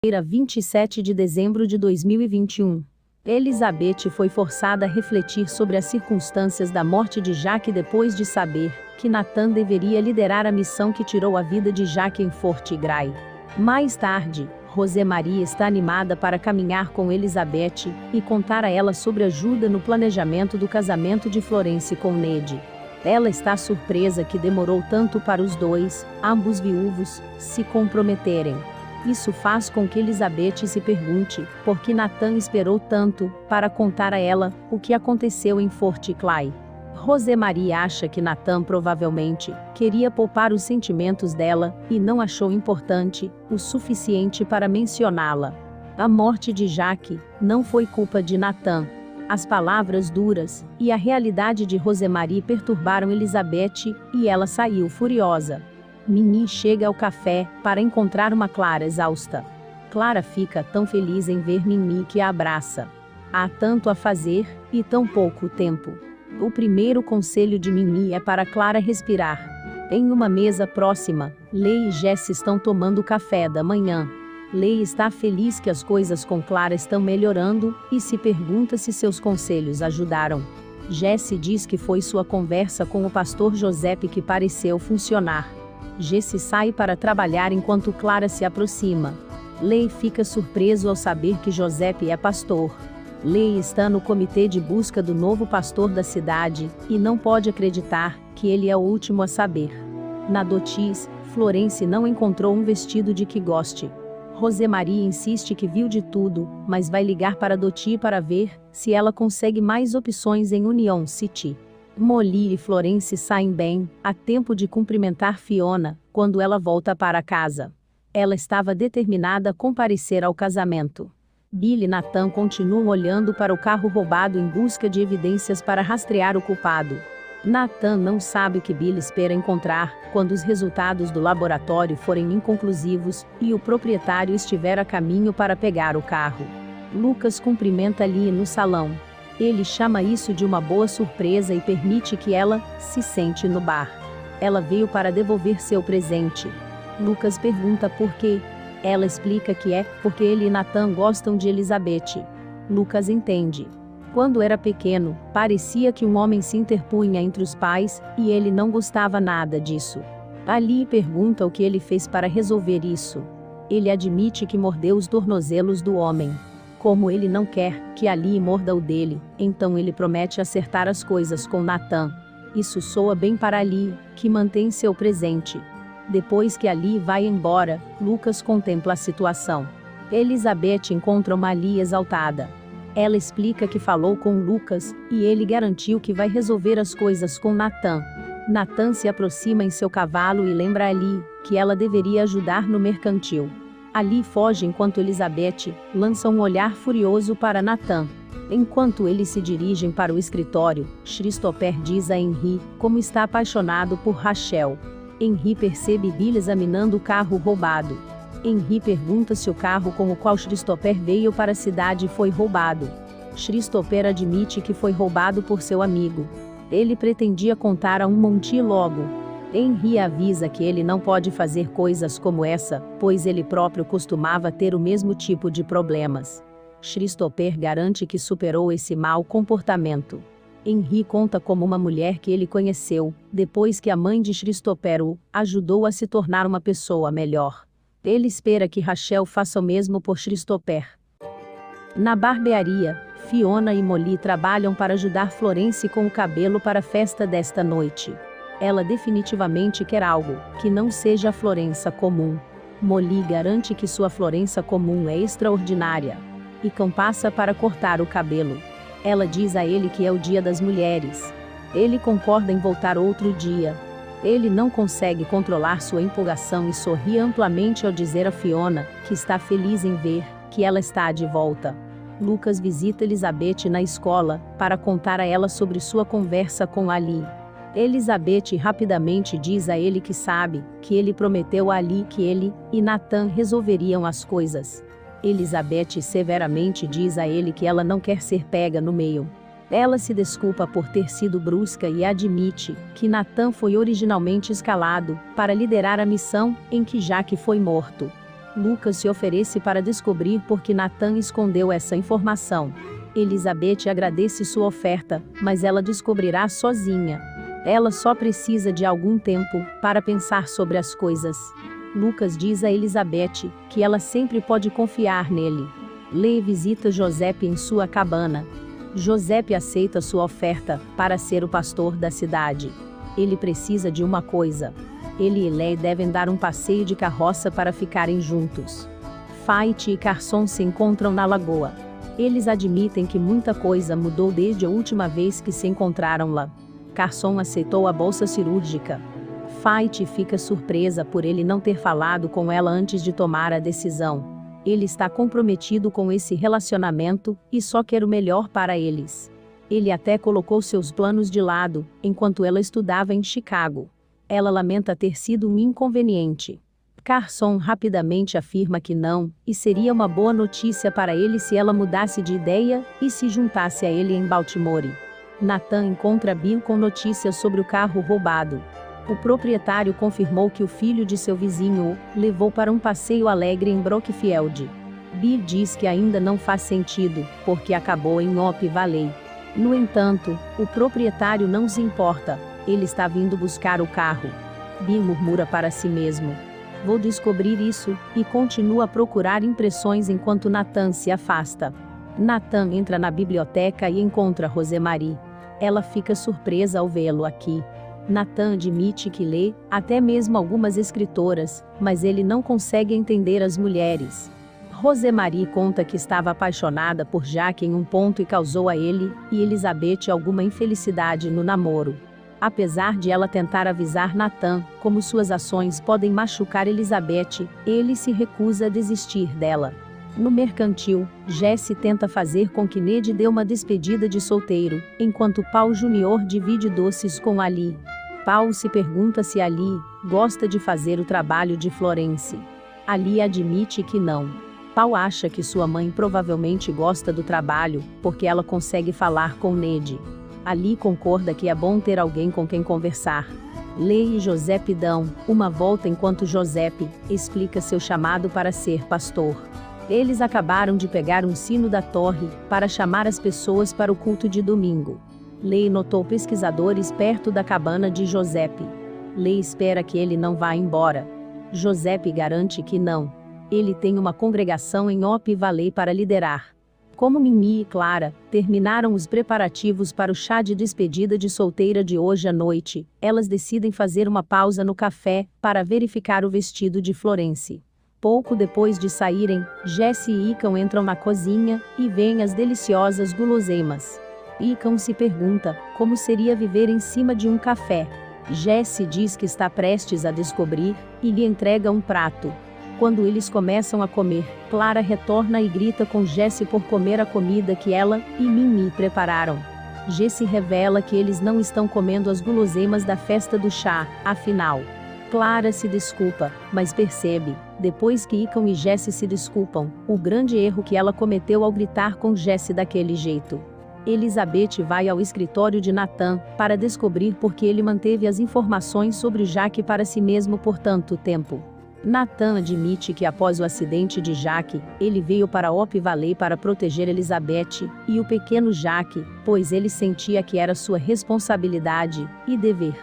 27 de dezembro de 2021. Elizabeth foi forçada a refletir sobre as circunstâncias da morte de Jack depois de saber que Nathan deveria liderar a missão que tirou a vida de Jack em Fort Gray. Mais tarde, Rosemarie está animada para caminhar com Elizabeth e contar a ela sobre ajuda no planejamento do casamento de Florence com Ned. Ela está surpresa que demorou tanto para os dois, ambos viúvos, se comprometerem. Isso faz com que Elizabeth se pergunte por que Nathan esperou tanto para contar a ela o que aconteceu em Fort Clay. Rosemarie acha que Nathan provavelmente queria poupar os sentimentos dela e não achou importante o suficiente para mencioná-la. A morte de Jack não foi culpa de Nathan. As palavras duras e a realidade de Rosemarie perturbaram Elizabeth e ela saiu furiosa. Minnie chega ao café para encontrar uma Clara exausta. Clara fica tão feliz em ver Minnie que a abraça. Há tanto a fazer e tão pouco tempo. O primeiro conselho de Minnie é para Clara respirar. Em uma mesa próxima, Leigh e Jesse estão tomando café da manhã. Leigh está feliz que as coisas com Clara estão melhorando e se pergunta se seus conselhos ajudaram. Jesse diz que foi sua conversa com o pastor Giuseppe que pareceu funcionar. Jesse sai para trabalhar enquanto Clara se aproxima. Leigh fica surpreso ao saber que Giuseppe é pastor. Leigh está no comitê de busca do novo pastor da cidade e não pode acreditar que ele é o último a saber. Na Dotis, Florence não encontrou um vestido de que goste. Rosemarie insiste que viu de tudo, mas vai ligar para Dottie para ver se ela consegue mais opções em Union City. Molly e Florence saem bem, a tempo de cumprimentar Fiona, quando ela volta para casa. Ela estava determinada a comparecer ao casamento. Bill e Nathan continuam olhando para o carro roubado em busca de evidências para rastrear o culpado. Nathan não sabe o que Bill espera encontrar quando os resultados do laboratório forem inconclusivos e o proprietário estiver a caminho para pegar o carro. Lucas cumprimenta Lee no salão. Ele chama isso de uma boa surpresa e permite que ela se sente no bar. Ela veio para devolver seu presente. Lucas pergunta por quê. Ela explica que é porque ele e Nathan gostam de Elizabeth. Lucas entende. Quando era pequeno, parecia que um homem se interpunha entre os pais, e ele não gostava nada disso. Ali pergunta o que ele fez para resolver isso. Ele admite que mordeu os tornozelos do homem. Como ele não quer que Ali morda o dele, então ele promete acertar as coisas com Nathan. Isso soa bem para Ali, que mantém seu presente. Depois que Ali vai embora, Lucas contempla a situação. Elizabeth encontra uma Ali exaltada. Ela explica que falou com Lucas, e ele garantiu que vai resolver as coisas com Nathan. Nathan se aproxima em seu cavalo e lembra a Ali que ela deveria ajudar no mercantil. Ali foge enquanto Elizabeth lança um olhar furioso para Nathan. Enquanto eles se dirigem para o escritório, Christopher diz a Henry como está apaixonado por Rachel. Henry percebe Bill examinando o carro roubado. Henry pergunta se o carro com o qual Christopher veio para a cidade foi roubado. Christopher admite que foi roubado por seu amigo. Ele pretendia contar a um Monty logo. Henry avisa que ele não pode fazer coisas como essa, pois ele próprio costumava ter o mesmo tipo de problemas. Christopher garante que superou esse mau comportamento. Henry conta como uma mulher que ele conheceu, depois que a mãe de Christopher o ajudou a se tornar uma pessoa melhor. Ele espera que Rachel faça o mesmo por Christopher. Na barbearia, Fiona e Molly trabalham para ajudar Florence com o cabelo para a festa desta noite. Ela definitivamente quer algo que não seja a Florença comum. Molly garante que sua Florença comum é extraordinária. E Cam passa para cortar o cabelo. Ela diz a ele que é o Dia das Mulheres. Ele concorda em voltar outro dia. Ele não consegue controlar sua empolgação e sorri amplamente ao dizer a Fiona que está feliz em ver que ela está de volta. Lucas visita Elizabeth na escola para contar a ela sobre sua conversa com Ali. Elizabeth rapidamente diz a ele que sabe que ele prometeu a Ali que ele e Nathan resolveriam as coisas. Elizabeth severamente diz a ele que ela não quer ser pega no meio. Ela se desculpa por ter sido brusca e admite que Nathan foi originalmente escalado para liderar a missão em que Jack foi morto. Lucas se oferece para descobrir por que Natan escondeu essa informação. Elizabeth agradece sua oferta, mas ela descobrirá sozinha. Ela só precisa de algum tempo para pensar sobre as coisas. Lucas diz a Elizabeth que ela sempre pode confiar nele. Leigh visita Giuseppe em sua cabana. Giuseppe aceita sua oferta para ser o pastor da cidade. Ele precisa de uma coisa. Ele e Leigh devem dar um passeio de carroça para ficarem juntos. Fight e Carson se encontram na lagoa. Eles admitem que muita coisa mudou desde a última vez que se encontraram lá. Carson aceitou a bolsa cirúrgica. Fight fica surpresa por ele não ter falado com ela antes de tomar a decisão. Ele está comprometido com esse relacionamento e só quer o melhor para eles. Ele até colocou seus planos de lado enquanto ela estudava em Chicago. Ela lamenta ter sido um inconveniente. Carson rapidamente afirma que não, e seria uma boa notícia para ele se ela mudasse de ideia e se juntasse a ele em Baltimore. Natan encontra Bill com notícias sobre o carro roubado. O proprietário confirmou que o filho de seu vizinho o levou para um passeio alegre em Brookfield. Bill diz que ainda não faz sentido, porque acabou em Hope Valley. No entanto, o proprietário não se importa. Ele está vindo buscar o carro. Bill murmura para si mesmo: "Vou descobrir isso", e continua a procurar impressões enquanto Natan se afasta. Natan entra na biblioteca e encontra Rosemary. Ela fica surpresa ao vê-lo aqui. Natan admite que lê, até mesmo algumas escritoras, mas ele não consegue entender as mulheres. Rosemary conta que estava apaixonada por Jack em um ponto e causou a ele e Elizabeth alguma infelicidade no namoro. Apesar de ela tentar avisar Natan como suas ações podem machucar Elizabeth, ele se recusa a desistir dela. No mercantil, Jesse tenta fazer com que Ned dê uma despedida de solteiro, enquanto Paul Jr. divide doces com Ali. Paul se pergunta se Ali gosta de fazer o trabalho de Florence. Ali admite que não. Paul acha que sua mãe provavelmente gosta do trabalho, porque ela consegue falar com Ned. Ali concorda que é bom ter alguém com quem conversar. Leigh e Giuseppe dão uma volta enquanto Giuseppe explica seu chamado para ser pastor. Eles acabaram de pegar um sino da torre para chamar as pessoas para o culto de domingo. Leigh notou pesquisadores perto da cabana de Giuseppe. Leigh espera que ele não vá embora. Giuseppe garante que não. Ele tem uma congregação em Hope Valley para liderar. Como Mimi e Clara terminaram os preparativos para o chá de despedida de solteira de hoje à noite, elas decidem fazer uma pausa no café para verificar o vestido de Florence. Pouco depois de saírem, Jesse e Icon entram na cozinha e veem as deliciosas guloseimas. Icon se pergunta como seria viver em cima de um café. Jesse diz que está prestes a descobrir e lhe entrega um prato. Quando eles começam a comer, Clara retorna e grita com Jesse por comer a comida que ela e Mimi prepararam. Jesse revela que eles não estão comendo as guloseimas da festa do chá, afinal. Clara se desculpa, mas percebe, depois que Icon e Jesse se desculpam, o grande erro que ela cometeu ao gritar com Jesse daquele jeito. Elizabeth vai ao escritório de Natan para descobrir por que ele manteve as informações sobre Jack para si mesmo por tanto tempo. Natan admite que após o acidente de Jack, ele veio para Hope Valley para proteger Elizabeth e o pequeno Jack, pois ele sentia que era sua responsabilidade e dever.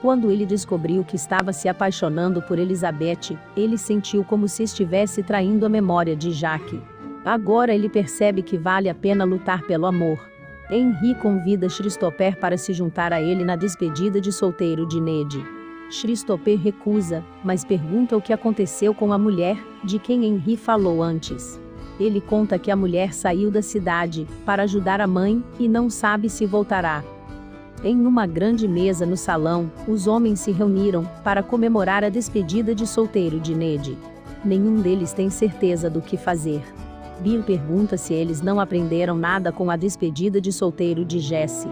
Quando ele descobriu que estava se apaixonando por Elizabeth, ele sentiu como se estivesse traindo a memória de Jack. Agora ele percebe que vale a pena lutar pelo amor. Henry convida Christopher para se juntar a ele na despedida de solteiro de Ned. Christopher recusa, mas pergunta o que aconteceu com a mulher, de quem Henry falou antes. Ele conta que a mulher saiu da cidade para ajudar a mãe e não sabe se voltará. Em uma grande mesa no salão, os homens se reuniram para comemorar a despedida de solteiro de Ned. Nenhum deles tem certeza do que fazer. Bill pergunta se eles não aprenderam nada com a despedida de solteiro de Jesse.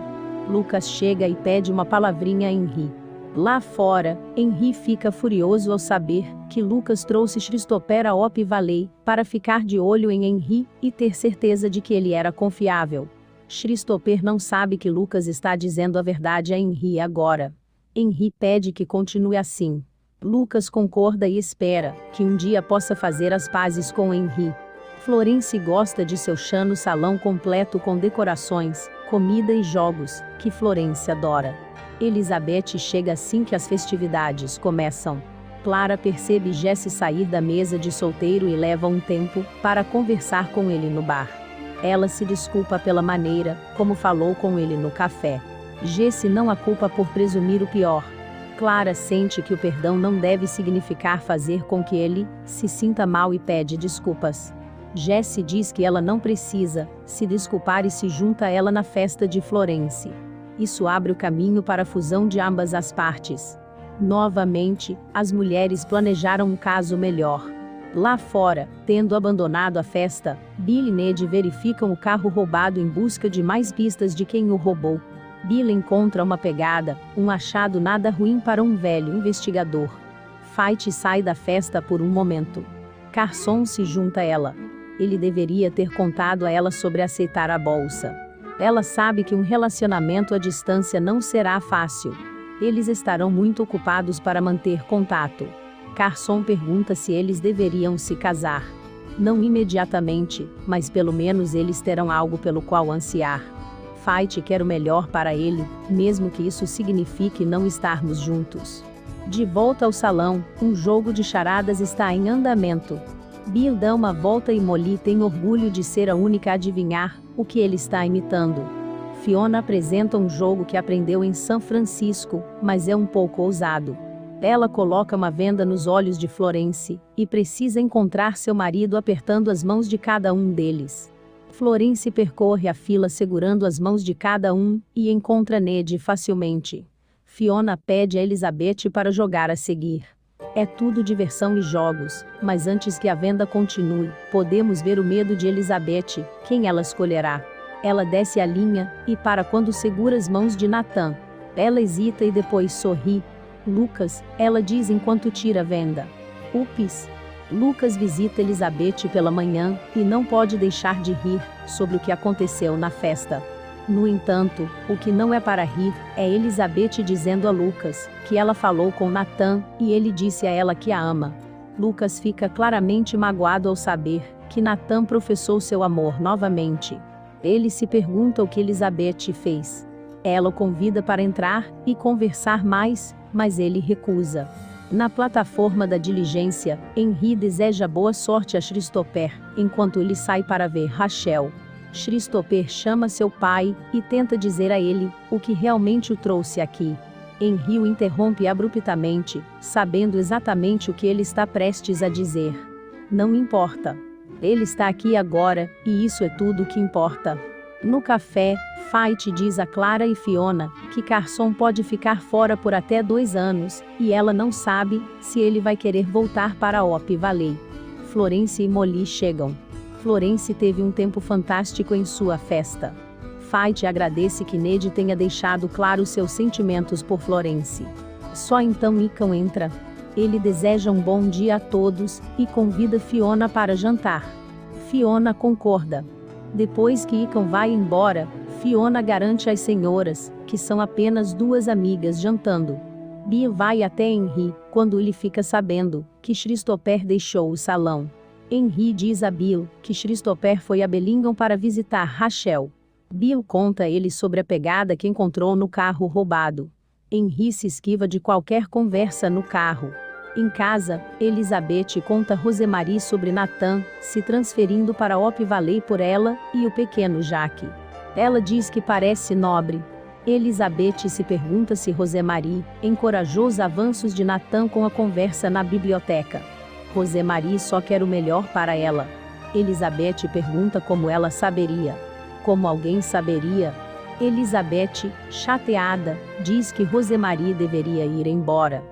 Lucas chega e pede uma palavrinha a Henry. Lá fora, Henry fica furioso ao saber que Lucas trouxe Christopher a Hope Valley para ficar de olho em Henry e ter certeza de que ele era confiável. Christopher não sabe que Lucas está dizendo a verdade a Henry agora. Henry pede que continue assim. Lucas concorda e espera que um dia possa fazer as pazes com Henri. Florence gosta de seu chano salão completo com decorações, comida e jogos, que Florence adora. Elizabeth chega assim que as festividades começam. Clara percebe Jesse sair da mesa de solteiro e leva um tempo para conversar com ele no bar. Ela se desculpa pela maneira como falou com ele no café. Jesse não a culpa por presumir o pior. Clara sente que o perdão não deve significar fazer com que ele se sinta mal e pede desculpas. Jesse diz que ela não precisa se desculpar e se junta a ela na festa de Florence. Isso abre o caminho para a fusão de ambas as partes. Novamente, as mulheres planejaram um caso melhor. Lá fora, tendo abandonado a festa, Bill e Ned verificam o carro roubado em busca de mais pistas de quem o roubou. Bill encontra uma pegada, um achado nada ruim para um velho investigador. Fight sai da festa por um momento. Carson se junta a ela. Ele deveria ter contado a ela sobre aceitar a bolsa. Ela sabe que um relacionamento à distância não será fácil. Eles estarão muito ocupados para manter contato. Carson pergunta se eles deveriam se casar. Não imediatamente, mas pelo menos eles terão algo pelo qual ansiar. Fight quer o melhor para ele, mesmo que isso signifique não estarmos juntos. De volta ao salão, um jogo de charadas está em andamento. Bill dá uma volta e Molly tem orgulho de ser a única a adivinhar o que ele está imitando. Fiona apresenta um jogo que aprendeu em São Francisco, mas é um pouco ousado. Ela coloca uma venda nos olhos de Florence e precisa encontrar seu marido apertando as mãos de cada um deles. Florence percorre a fila segurando as mãos de cada um e encontra Ned facilmente. Fiona pede a Elizabeth para jogar a seguir. É tudo diversão e jogos, mas antes que a venda continue, podemos ver o medo de Elizabeth, quem ela escolherá. Ela desce a linha e para quando segura as mãos de Nathan. Ela hesita e depois sorri. Lucas, ela diz enquanto tira a venda. Ups! Lucas visita Elizabeth pela manhã e não pode deixar de rir sobre o que aconteceu na festa. No entanto, o que não é para rir é Elizabeth dizendo a Lucas que ela falou com Nathan e ele disse a ela que a ama. Lucas fica claramente magoado ao saber que Nathan professou seu amor novamente. Ele se pergunta o que Elizabeth fez. Ela o convida para entrar e conversar mais, mas ele recusa. Na plataforma da diligência, Henri deseja boa sorte a Christopher, enquanto ele sai para ver Rachel. Christopher chama seu pai e tenta dizer a ele o que realmente o trouxe aqui. Henri o interrompe abruptamente, sabendo exatamente o que ele está prestes a dizer. Não importa. Ele está aqui agora, e isso é tudo o que importa. No café, Fight diz a Clara e Fiona que Carson pode ficar fora por até 2 anos, e ela não sabe se ele vai querer voltar para Op Valley. Florence e Molly chegam. Florence teve um tempo fantástico em sua festa. Fight agradece que Ned tenha deixado claro seus sentimentos por Florence. Só então Icon entra. Ele deseja um bom dia a todos e convida Fiona para jantar. Fiona concorda. Depois que Icon vai embora, Fiona garante às senhoras que são apenas 2 amigas jantando. Bill vai até Henri quando ele fica sabendo que Christopher deixou o salão. Henri diz a Bill que Christopher foi a Bellingham para visitar Rachel. Bill conta a ele sobre a pegada que encontrou no carro roubado. Henri se esquiva de qualquer conversa no carro. Em casa, Elizabeth conta a Rosemarie sobre Nathan se transferindo para Op Valley por ela e o pequeno Jack. Ela diz que parece nobre. Elizabeth se pergunta se Rosemarie encorajou os avanços de Nathan com a conversa na biblioteca. Rosemarie só quer o melhor para ela. Elizabeth pergunta como ela saberia. Como alguém saberia? Elizabeth, chateada, diz que Rosemarie deveria ir embora.